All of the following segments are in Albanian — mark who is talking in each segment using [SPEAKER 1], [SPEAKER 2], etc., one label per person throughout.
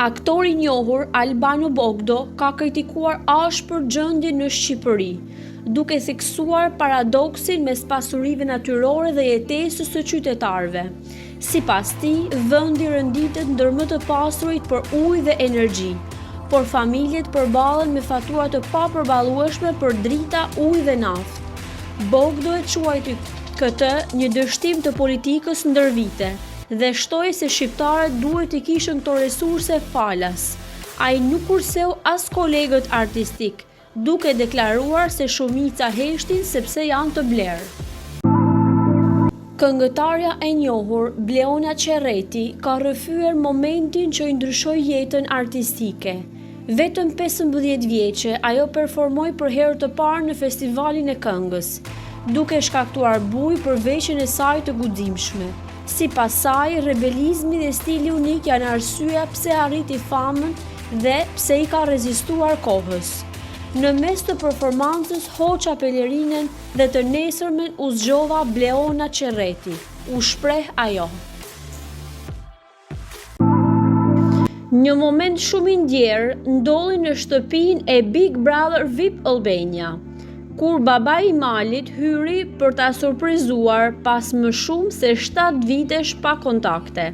[SPEAKER 1] Aktori i njohur Albano Bogdo ka kritikuar ashpër gjendjen në Shqipëri, duke theksuar paradoksin mes pasurive natyrore dhe jetesës së qytetarëve. Sipas tij, vendi renditet ndër më të pasurit për ujë dhe energji, por familjet përballen me fatura të papërballueshme për drita, ujë dhe naftë. Bogdo e quajti këtë një dështim të politikës ndër vite dhe shtoi se shqiptarët duhet të kishin këto resurse falas. Ai nuk kurseu as kolegët artistik, duke deklaruar se shumica heshtin sepse janë të blerë. Këngëtarja e njohur Bleona Qerreti ka rrëfyer momentin që i ndryshoi jetën artistike. Vetëm 15 vjeçe ajo performoi për herë të parë në festivalin e këngës, duke shkaktuar bujë për veçjen e saj të guximshme. Sipas saj, rebelizmi dhe stili unik janë arsyeja pse arriti famën dhe pse i ka rezistuar kohës. Në mes të performancës hoqa pelerinen dhe të nesërmen u zgjova Bleona Qerreti, u shpreh ajo. Një moment shumë i ndjerë ndodhi në shtëpinë e Big Brother VIP Albania, kur babai i Malit hyri për ta surprizuar pas më shumë se 7 vitesh pa kontakte.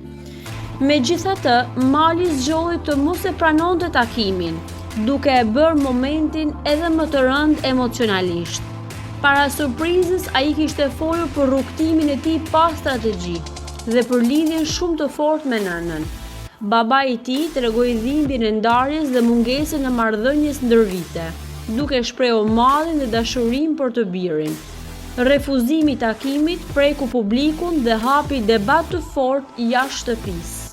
[SPEAKER 1] Megjithatë, Mali zgjodhi të mos e pranonte takimin, duke e bërë momentin edhe më të rënd emocionalisht. Para surprizës, ai kishte folur për rrugtimin e tij pa strategji dhe për lidhjen shumë të fortë me nënën. Babai i tij tregoi dhimbjen e ndarjes dhe mungesën e marrëdhënies ndër vite, duke shprehur mallin dhe dashurinë për të birin. Refuzimi i takimit preku publikun dhe hapi debat të fortë jashtë shtëpisë.